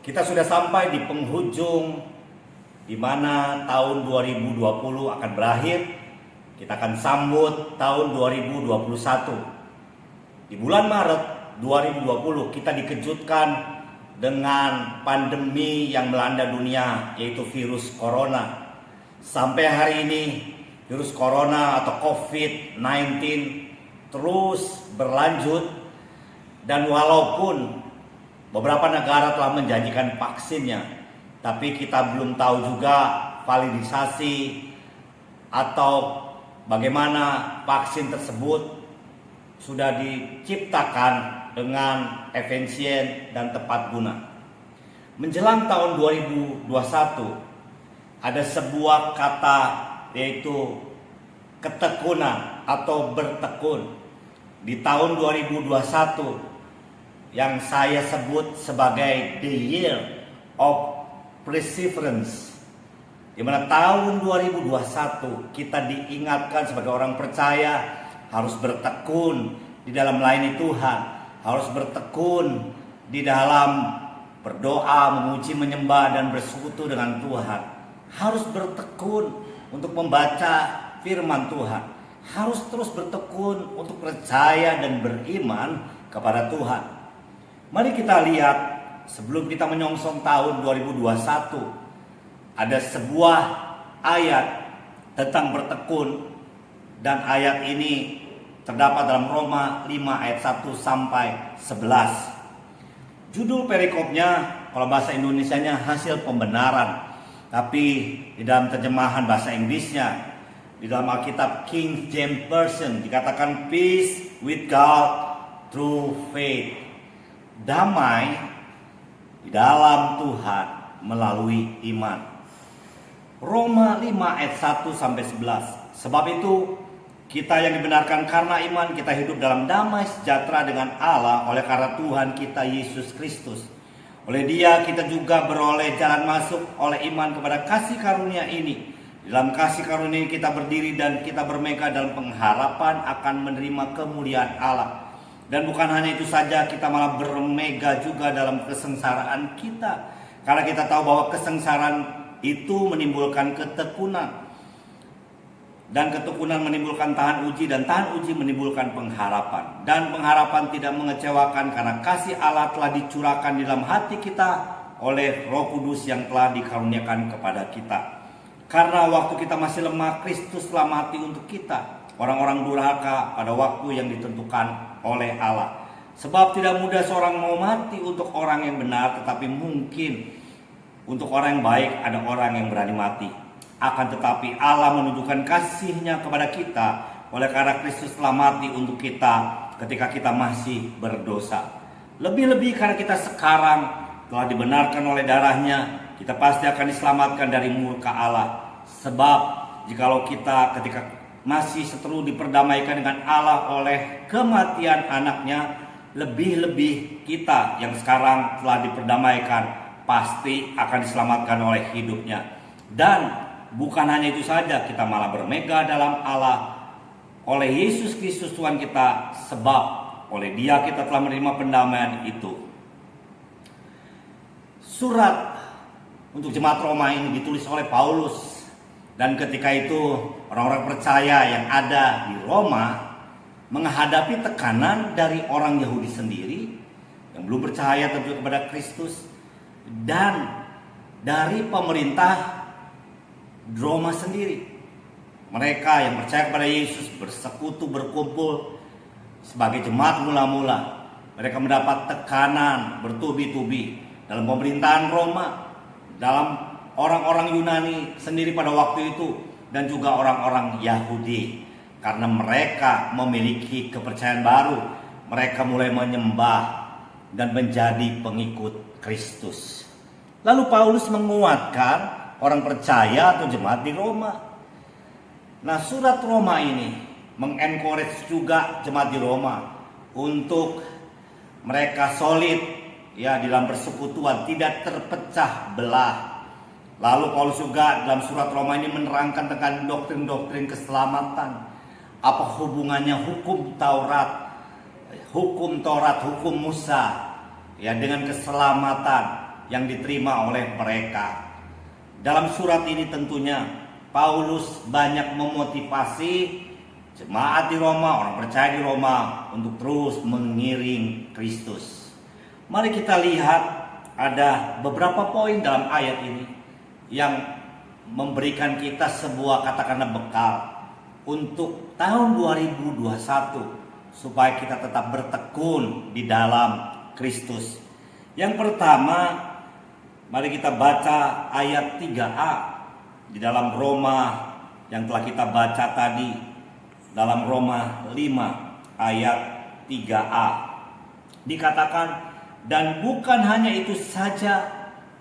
Kita sudah sampai di penghujung di mana tahun 2020 akan berakhir. Kita akan sambut tahun 2021. Di bulan Maret 2020 kita dikejutkan dengan pandemi yang melanda dunia, yaitu virus corona. Sampai hari ini virus corona atau COVID-19 terus berlanjut, dan walaupun beberapa negara telah menjanjikan vaksinnya, tapi kita belum tahu juga validisasi atau bagaimana vaksin tersebut sudah diciptakan dengan efisien dan tepat guna. Menjelang tahun 2021 ada sebuah kata, yaitu ketekunan atau bertekun. Di tahun 2021 yang saya sebut sebagai the year of perseverance, di mana tahun 2021 kita diingatkan sebagai orang percaya harus bertekun di dalam melayani Tuhan, harus bertekun di dalam berdoa, memuji, menyembah dan bersekutu dengan Tuhan, harus bertekun untuk membaca firman Tuhan, harus terus bertekun untuk percaya dan beriman kepada Tuhan. Mari kita lihat, sebelum kita menyongsong tahun 2021, ada sebuah ayat tentang bertekun, dan ayat ini terdapat dalam Roma 5 ayat 1 sampai 11. Judul perikopnya kalau bahasa Indonesianya hasil pembenaran, tapi di dalam terjemahan bahasa Inggrisnya, di dalam Alkitab King James Version dikatakan peace with God through faith. Damai di dalam Tuhan melalui iman. Roma 5 ayat 1 sampai 11. Sebab itu kita yang dibenarkan karena iman, kita hidup dalam damai sejahtera dengan Allah oleh karena Tuhan kita Yesus Kristus. Oleh Dia kita juga beroleh jalan masuk oleh iman kepada kasih karunia ini. Dalam kasih karunia ini kita berdiri dan kita bermegah dalam pengharapan akan menerima kemuliaan Allah. Dan bukan hanya itu saja, kita malah bermegah juga dalam kesengsaraan kita, karena kita tahu bahwa kesengsaraan itu menimbulkan ketekunan, dan ketekunan menimbulkan tahan uji, dan tahan uji menimbulkan pengharapan. Dan pengharapan tidak mengecewakan, karena kasih Allah telah dicurahkan di dalam hati kita oleh Roh Kudus yang telah dikaruniakan kepada kita. Karena waktu kita masih lemah, Kristus telah mati untuk kita, orang-orang durhaka, pada waktu yang ditentukan oleh Allah. Sebab tidak mudah seorang mau mati untuk orang yang benar, tetapi mungkin untuk orang yang baik ada orang yang berani mati. Akan tetapi Allah menunjukkan kasih-Nya kepada kita oleh karena Kristus telah mati untuk kita ketika kita masih berdosa. Lebih-lebih karena kita sekarang telah dibenarkan oleh darah-Nya, kita pasti akan diselamatkan dari murka Allah. Sebab jikalau kita ketika masih seteru diperdamaikan dengan Allah oleh kematian anaknya, lebih-lebih kita yang sekarang telah diperdamaikan pasti akan diselamatkan oleh hidupnya. Dan bukan hanya itu saja, kita malah bermegah dalam Allah oleh Yesus Kristus Tuhan kita, sebab oleh Dia kita telah menerima pendamaian itu. Surat untuk jemaat Roma ini ditulis oleh Paulus, dan ketika itu orang-orang percaya yang ada di Roma menghadapi tekanan dari orang Yahudi sendiri yang belum percaya tentu kepada Kristus, dan dari pemerintah Roma sendiri. Mereka yang percaya kepada Yesus bersekutu, berkumpul sebagai jemaat mula-mula. Mereka mendapat tekanan bertubi-tubi dalam pemerintahan Roma, dalam orang-orang Yunani sendiri pada waktu itu, dan juga orang-orang Yahudi. Karena mereka memiliki kepercayaan baru, mereka mulai menyembah dan menjadi pengikut Kristus. Lalu Paulus menguatkan orang percaya atau jemaat di Roma. Nah, surat Roma ini mengencourage juga jemaat di Roma untuk mereka solid ya dalam persekutuan, tidak terpecah belah. Lalu Paulus juga dalam surat Roma ini menerangkan tentang doktrin-doktrin keselamatan. Apa hubungannya hukum Taurat, hukum Musa ya dengan keselamatan. yang diterima oleh mereka. Dalam surat ini tentunya Paulus banyak memotivasi jemaat di Roma, orang percaya di Roma untuk terus mengiring Kristus. Mari kita lihat ada beberapa poin dalam ayat ini yang memberikan kita sebuah katakanlah bekal untuk tahun 2021 supaya kita tetap bertekun di dalam Kristus. Yang pertama, mari kita baca ayat 3a di dalam Roma yang telah kita baca tadi, dalam Roma 5 ayat 3a. Dikatakan, dan bukan hanya itu saja,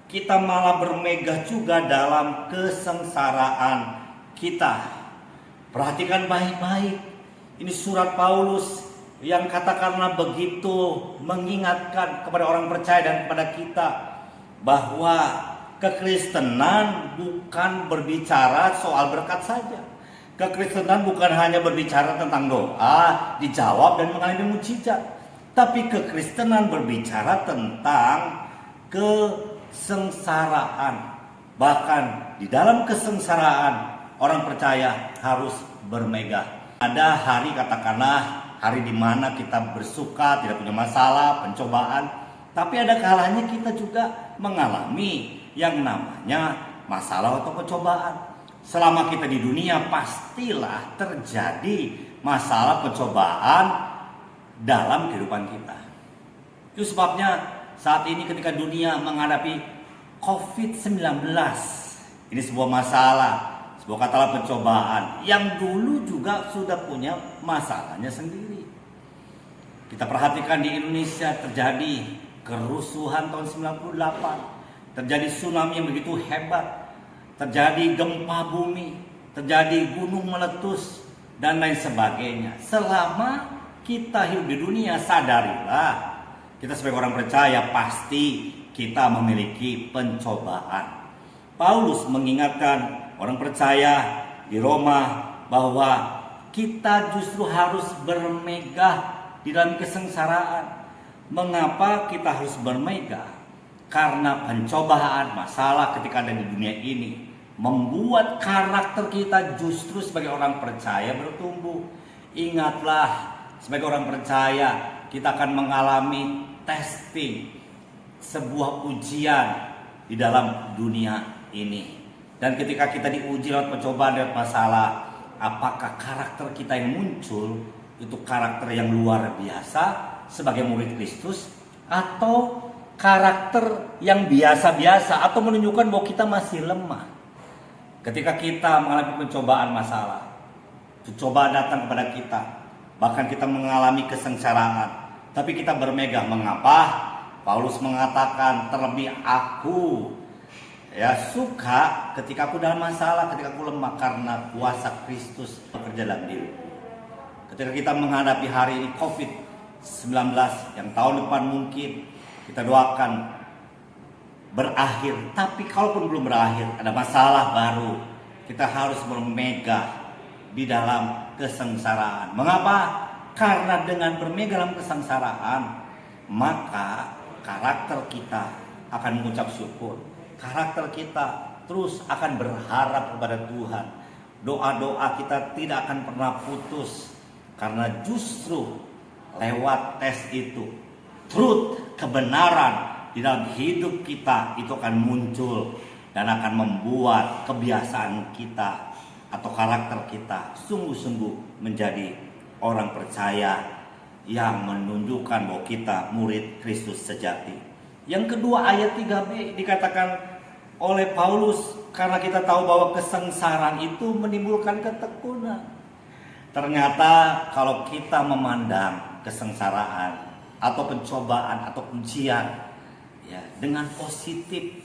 kita malah bermegah juga dalam kesengsaraan kita. Perhatikan baik-baik, ini surat Paulus yang katakanlah begitu mengingatkan kepada orang percaya dan kepada kita bahwa kekristenan bukan berbicara soal berkat saja. Kekristenan bukan hanya berbicara tentang doa dijawab dan mengalami mukjizat, tapi kekristenan berbicara tentang kesengsaraan. Bahkan di dalam kesengsaraan orang percaya harus bermegah. Ada hari katakanlah hari di mana kita bersuka, tidak punya masalah, pencobaan. Tapi ada kalanya kita juga mengalami yang namanya masalah atau pencobaan. Selama kita di dunia pastilah terjadi masalah pencobaan dalam kehidupan kita. Itu sebabnya saat ini ketika dunia menghadapi COVID-19, ini sebuah masalah, sebuah katalah pencobaan yang dulu juga sudah punya masalahnya sendiri. Kita perhatikan di Indonesia terjadi kerusuhan tahun 98, terjadi tsunami yang begitu hebat, terjadi gempa bumi, terjadi gunung meletus dan lain sebagainya. Selama kita hidup di dunia, sadarilah kita sebagai orang percaya pasti kita memiliki pencobaan. Paulus mengingatkan orang percaya di Roma bahwa kita justru harus bermegah di dalam kesengsaraan. Mengapa kita harus bermegah? Karena pencobaan, masalah ketika ada di dunia ini membuat karakter kita justru sebagai orang percaya bertumbuh. Ingatlah, sebagai orang percaya kita akan mengalami testing, sebuah ujian di dalam dunia ini. Dan ketika kita diuji lewat pencobaan dan masalah, apakah karakter kita yang muncul itu karakter yang luar biasa sebagai murid Kristus, atau karakter yang biasa-biasa, atau menunjukkan bahwa kita masih lemah. Ketika kita mengalami pencobaan masalah, cobaan datang kepada kita, bahkan kita mengalami kesengsaraan, tapi kita bermegah. Mengapa? Paulus mengatakan, terlebih aku suka ketika aku dalam masalah, ketika aku lemah, karena kuasa Kristus bekerja dalam diriku. Ketika kita menghadapi hari ini COVID-19 yang tahun depan mungkin kita doakan berakhir, tapi kalaupun belum berakhir, ada masalah baru, kita harus bermegah di dalam kesengsaraan. Mengapa? Karena dengan bermegah dalam kesengsaraan, maka karakter kita akan mengucap syukur. Karakter kita terus akan berharap kepada Tuhan. Doa-doa kita tidak akan pernah putus, karena justru lewat tes itu, truth, kebenaran di dalam hidup kita itu akan muncul dan akan membuat kebiasaan kita atau karakter kita sungguh-sungguh menjadi orang percaya yang menunjukkan bahwa kita murid Kristus sejati. Yang kedua, ayat 3b dikatakan oleh Paulus, karena kita tahu bahwa kesengsaraan itu menimbulkan ketekunan. Ternyata kalau kita memandang kesengsaraan atau pencobaan atau ujian dengan positif,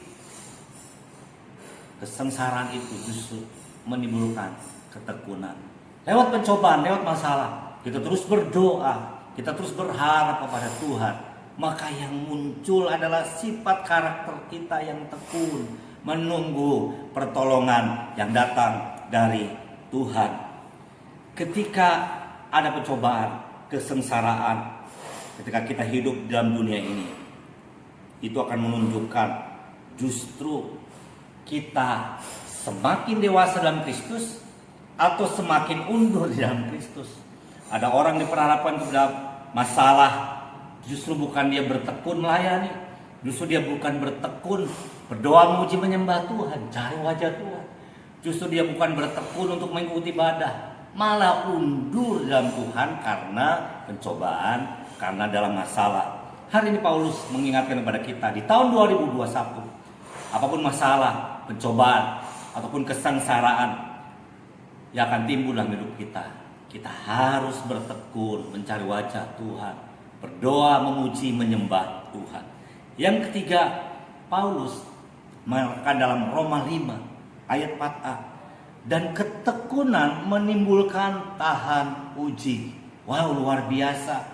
kesengsaraan itu justru menimbulkan ketekunan. Lewat pencobaan, lewat masalah, kita terus berdoa, kita terus berharap kepada Tuhan, maka yang muncul adalah sifat karakter kita yang tekun, menunggu pertolongan yang datang dari Tuhan. Ketika ada pencobaan, kesengsaraan, ketika kita hidup dalam dunia ini, itu akan menunjukkan Justru kita semakin dewasa dalam Kristus atau semakin undur di dalam Kristus. Ada orang diperhadapkan kepada masalah, justru bukan dia bertekun melayani, justru dia bukan bertekun berdoa memuji menyembah Tuhan, cari wajah Tuhan. Justru dia bukan bertekun untuk mengikuti ibadah, malah undur dalam Tuhan karena pencobaan, karena dalam masalah. Hari ini Paulus mengingatkan kepada kita di tahun 2021, apapun masalah, pencobaan, ataupun kesengsaraan yang akan timbul dalam hidup kita, kita harus bertekun mencari wajah Tuhan, berdoa, memuji, menyembah Tuhan. Yang ketiga, Paulus mengatakan dalam Roma 5 ayat 4a, dan ketekunan menimbulkan tahan uji. Wow, luar biasa.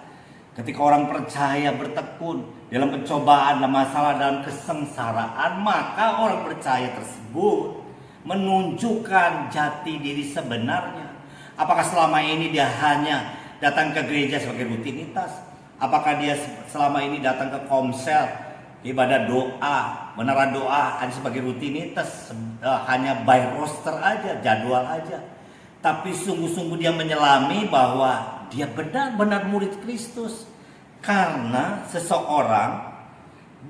Ketika orang percaya bertekun dalam pencobaan, dalam masalah, dalam kesengsaraan, maka orang percaya tersebut menunjukkan jati diri sebenarnya. Apakah selama ini dia hanya datang ke gereja sebagai rutinitas? Apakah dia selama ini datang ke komsel, ibadah doa, menara doa hanya sebagai rutinitas, hanya by roster aja, jadwal aja? Tapi sungguh-sungguh dia menyelami bahwa dia benar-benar murid Kristus. Karena seseorang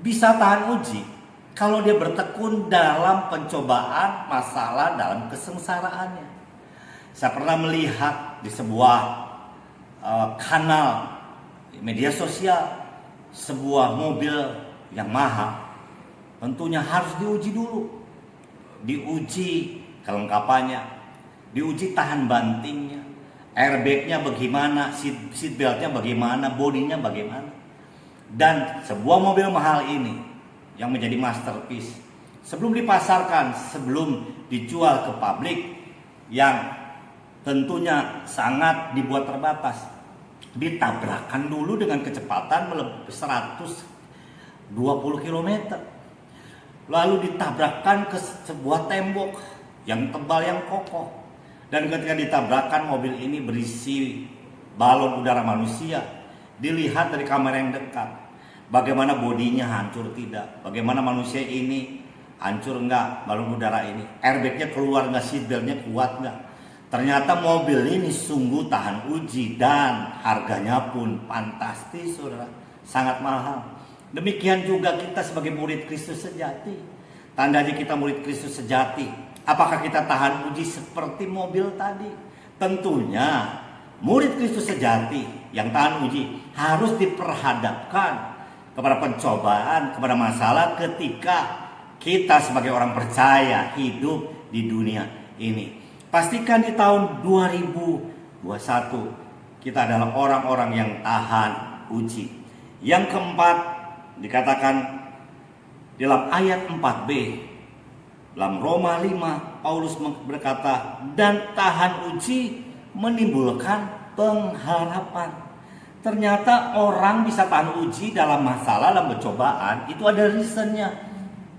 bisa tahan uji kalau dia bertekun dalam pencobaan, masalah, dalam kesengsaraannya. Saya pernah melihat di sebuah kanal media sosial sebuah mobil yang mahal. Tentunya harus diuji dulu. Diuji kelengkapannya, diuji tahan bantingnya, airbagnya bagaimana, seat beltnya bagaimana, bodinya bagaimana. Dan sebuah mobil mahal ini yang menjadi masterpiece, sebelum dipasarkan, sebelum dijual ke publik, yang tentunya sangat dibuat terbatas, ditabrakkan dulu dengan kecepatan 120 km, lalu ditabrakkan ke sebuah tembok yang tebal, yang kokoh. Dan ketika ditabrakkan, mobil ini berisi balon udara manusia. Dilihat dari kamera yang dekat, bagaimana bodinya hancur tidak, bagaimana manusia ini hancur enggak, balon udara ini, airbagnya keluar enggak, seatbeltnya kuat enggak. Ternyata mobil ini sungguh tahan uji dan harganya pun fantastis, saudara, sangat mahal. Demikian juga kita sebagai murid Kristus sejati. Tandanya kita murid Kristus sejati. Apakah kita tahan uji seperti mobil tadi? Tentunya murid Kristus sejati yang tahan uji harus diperhadapkan kepada pencobaan, kepada masalah ketika kita sebagai orang percaya hidup di dunia ini. Pastikan di tahun 2021 kita adalah orang-orang yang tahan uji. Yang keempat dikatakan dalam ayat 4b dalam Roma 5, Paulus berkata, dan tahan uji menimbulkan pengharapan. Ternyata orang bisa tahan uji dalam masalah, dalam pencobaan, itu ada reasonnya,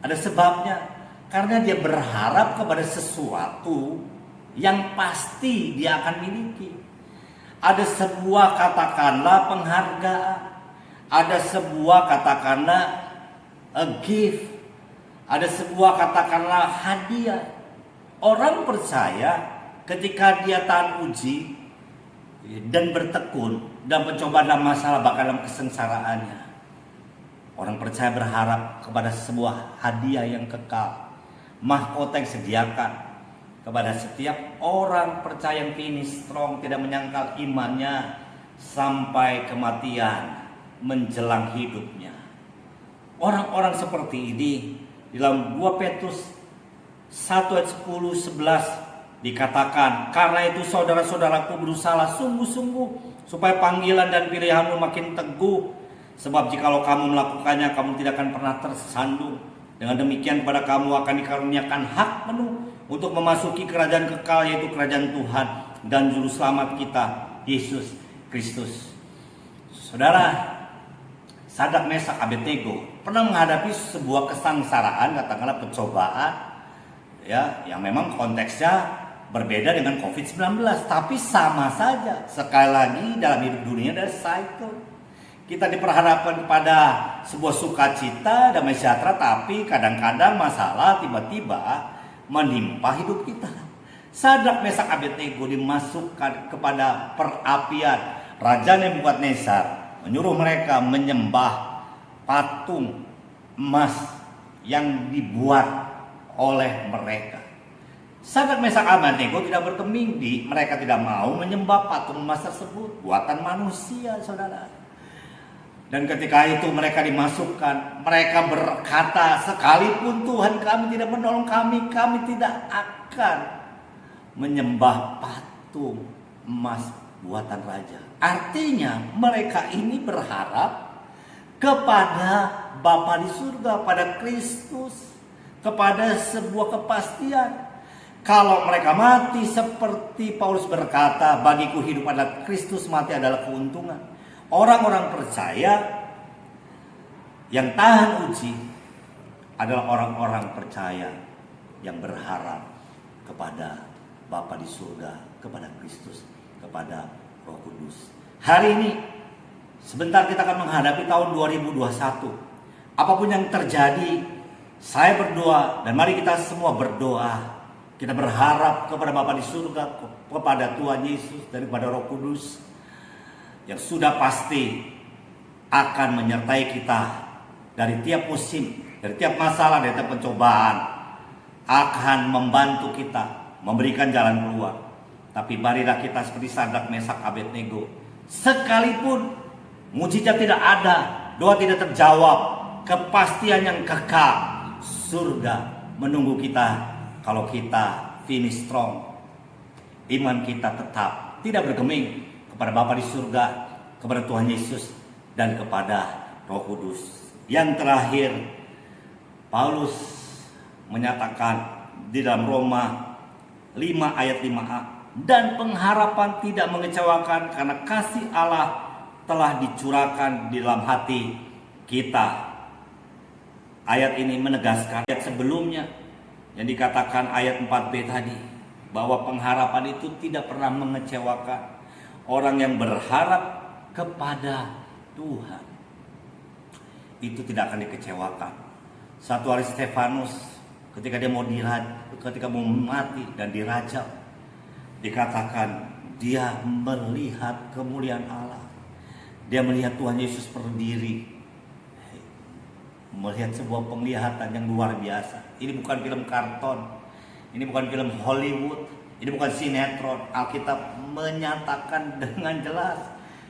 ada sebabnya. Karena dia berharap kepada sesuatu yang pasti dia akan miliki. Ada sebuah katakanlah penghargaan, ada sebuah katakanlah a gift, ada sebuah katakanlah hadiah. Orang percaya ketika dia tahan uji dan bertekun dan pencobaan dalam masalah, bahkan dalam kesengsaraannya, orang percaya berharap kepada sebuah hadiah yang kekal, mahkota yang sediakan kepada setiap orang percaya yang finish strong, tidak menyangkal imannya sampai kematian menjelang hidupnya. Orang-orang seperti ini dalam 2 Petrus 1 ayat 10-11 dikatakan, karena itu saudara-saudaraku berusahalah sungguh-sungguh supaya panggilan dan pilihanmu makin teguh, sebab jikalau kamu melakukannya kamu tidak akan pernah tersandung. Dengan demikian pada kamu akan dikaruniakan hak penuh untuk memasuki kerajaan kekal, yaitu kerajaan Tuhan dan juru selamat kita, Yesus Kristus. Saudara, Sadrak, Mesak, Abednego pernah menghadapi sebuah kesengsaraan, katakanlah pencobaan, ya, yang memang konteksnya berbeda dengan COVID-19, tapi sama saja. Sekali lagi dalam hidup dunia ada cycle. Kita diperhadapkan kepada sebuah sukacita, damai sejahtera, tapi kadang-kadang masalah tiba-tiba menimpa hidup kita. Sadrak, Mesak, Abednego dimasukkan kepada perapian. Raja Nebukadnezar menyuruh mereka menyembah patung emas yang dibuat oleh mereka. Sadrak, Mesak, Abednego tidak bergeming. Mereka tidak mau menyembah patung emas tersebut, buatan manusia, saudara. Dan ketika itu mereka dimasukkan, mereka berkata, sekalipun Tuhan kami tidak menolong kami tidak akan menyembah patung emas buatan raja. Artinya mereka ini berharap kepada Bapa di surga, pada Kristus, kepada sebuah kepastian. Kalau mereka mati seperti Paulus berkata, bagiku hidup adalah Kristus, mati adalah keuntungan. Orang-orang percaya yang tahan uji adalah orang-orang percaya yang berharap kepada Bapa di surga, kepada Kristus, kepada Roh Kudus. Hari ini sebentar kita akan menghadapi tahun 2021. Apapun yang terjadi, saya berdoa dan mari kita semua berdoa. Kita berharap kepada Bapa di surga, kepada Tuhan Yesus dan kepada Roh Kudus yang sudah pasti akan menyertai kita dari tiap musim, dari tiap masalah, dari tiap pencobaan, akan membantu kita, memberikan jalan keluar. Tapi marilah kita seperti Sadrak, Mesak, Abednego, sekalipun mujizat tidak ada, doa tidak terjawab, kepastian yang kekal, surga menunggu kita kalau kita finish strong. Iman kita tetap tidak bergeming kepada Bapa di surga, kepada Tuhan Yesus, dan kepada Roh Kudus. Yang terakhir, Paulus menyatakan di dalam Roma 5 ayat 5a, dan pengharapan tidak mengecewakan karena kasih Allah telah dicurahkan di dalam hati kita. Ayat ini menegaskan ayat sebelumnya yang dikatakan ayat 4b tadi, bahwa pengharapan itu tidak pernah mengecewakan. Orang yang berharap kepada Tuhan itu tidak akan dikecewakan. Satu hari Stefanus ketika dia ketika mau mati dan dirajam, dikatakan dia melihat kemuliaan Allah. Dia melihat Tuhan Yesus berdiri, melihat sebuah penglihatan yang luar biasa. Ini bukan film karton, ini bukan film Hollywood, ini bukan sinetron. Alkitab menyatakan dengan jelas,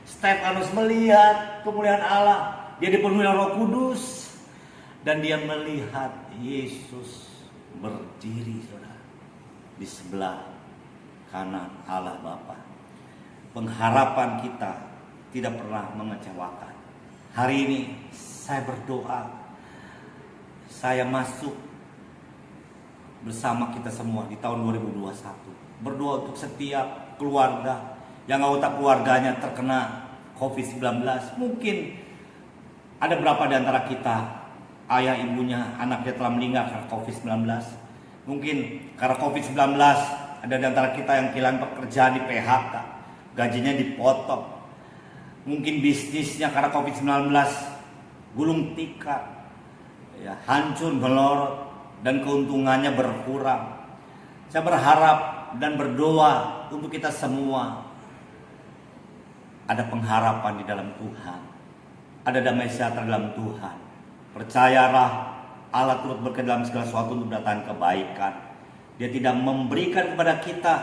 Stefanus melihat kemuliaan Allah. Dia dipenuhi Roh Kudus dan dia melihat Yesus berdiri, saudara, di sebelah kanan Allah Bapa. Pengharapan kita tidak pernah mengecewakan. Hari ini saya berdoa, saya masuk bersama kita semua di tahun 2021. Berdoa untuk setiap keluarga yang anggota keluarganya terkena COVID-19. Mungkin ada berapa di antara kita, ayah ibunya, anaknya telah meninggal karena COVID-19. Mungkin karena COVID-19 ada di antara kita yang kehilangan pekerjaan, di PHK, gajinya dipotong. Mungkin bisnisnya karena COVID-19 gulung tikar, ya, hancur melorot dan keuntungannya berkurang. Saya berharap dan berdoa untuk kita semua ada pengharapan di dalam Tuhan, ada damai sejahtera dalam Tuhan. Percayalah, Allah turut bekerja dalam segala sesuatu untuk datang kebaikan. Dia tidak memberikan kepada kita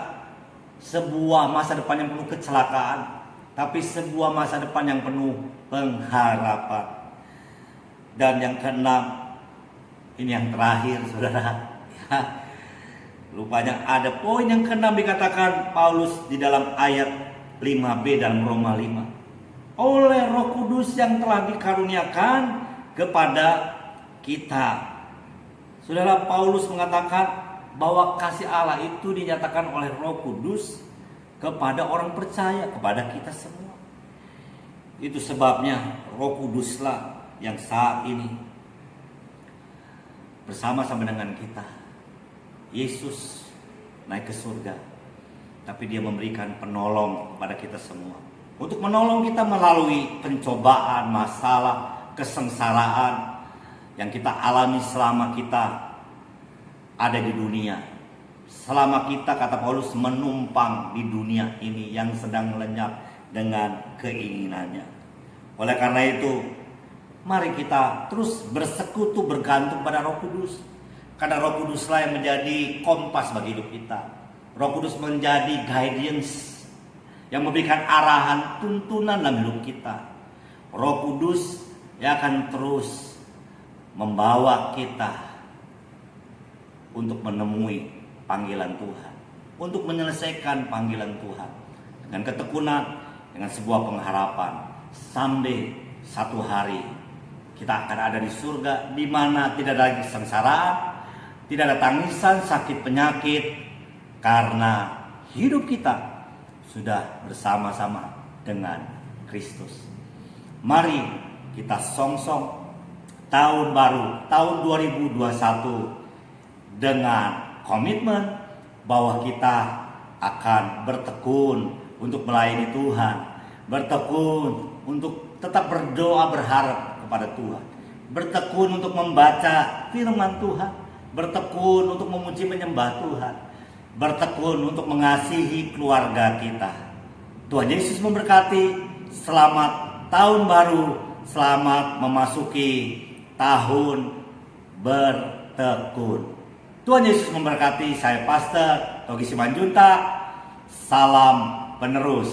sebuah masa depan yang penuh kecelakaan, tapi sebuah masa depan yang penuh pengharapan. Dan yang keenam, ini yang terakhir, saudara. Lupanya ada poin yang keenam dikatakan Paulus di dalam ayat 5b dalam Roma 5. Oleh Roh Kudus yang telah dikaruniakan kepada kita. Saudara, Paulus mengatakan bahwa kasih Allah itu dinyatakan oleh Roh Kudus kepada orang percaya, kepada kita semua. Itu sebabnya Roh Kuduslah yang saat ini bersama-sama dengan kita. Yesus naik ke surga, tapi dia memberikan penolong kepada kita semua. untuk menolong kita melalui pencobaan, masalah, kesengsaraan yang kita alami selama kita ada di dunia. Selama kita, kata Paulus, menumpang di dunia ini yang sedang lenyap dengan keinginannya. Oleh karena itu, mari kita terus bersekutu, bergantung pada Roh Kudus. Karena Roh Kuduslah yang menjadi kompas bagi hidup kita. Roh Kudus menjadi guidance yang memberikan arahan, tuntunan dalam hidup kita. Roh Kudus yang akan terus membawa kita untuk menemui panggilan Tuhan, untuk menyelesaikan panggilan Tuhan dengan ketekunan, dengan sebuah pengharapan. Sampai satu hari kita akan ada di surga, di mana tidak ada lagi kesengsaraan, tidak ada tangisan, sakit, penyakit, karena hidup kita sudah bersama-sama dengan Kristus. Mari kita songsong tahun baru, tahun 2021 dengan komitmen bahwa kita akan bertekun untuk melayani Tuhan, bertekun untuk tetap berdoa berharap kepada Tuhan, bertekun untuk membaca firman Tuhan, bertekun untuk memuji menyembah Tuhan, bertekun untuk mengasihi keluarga kita. Tuhan Yesus memberkati. Selamat tahun baru, selamat memasuki tahun bertekun. Tuhan Yesus memberkati. Saya Pastor Togi Simanjuntak. Salam penerus.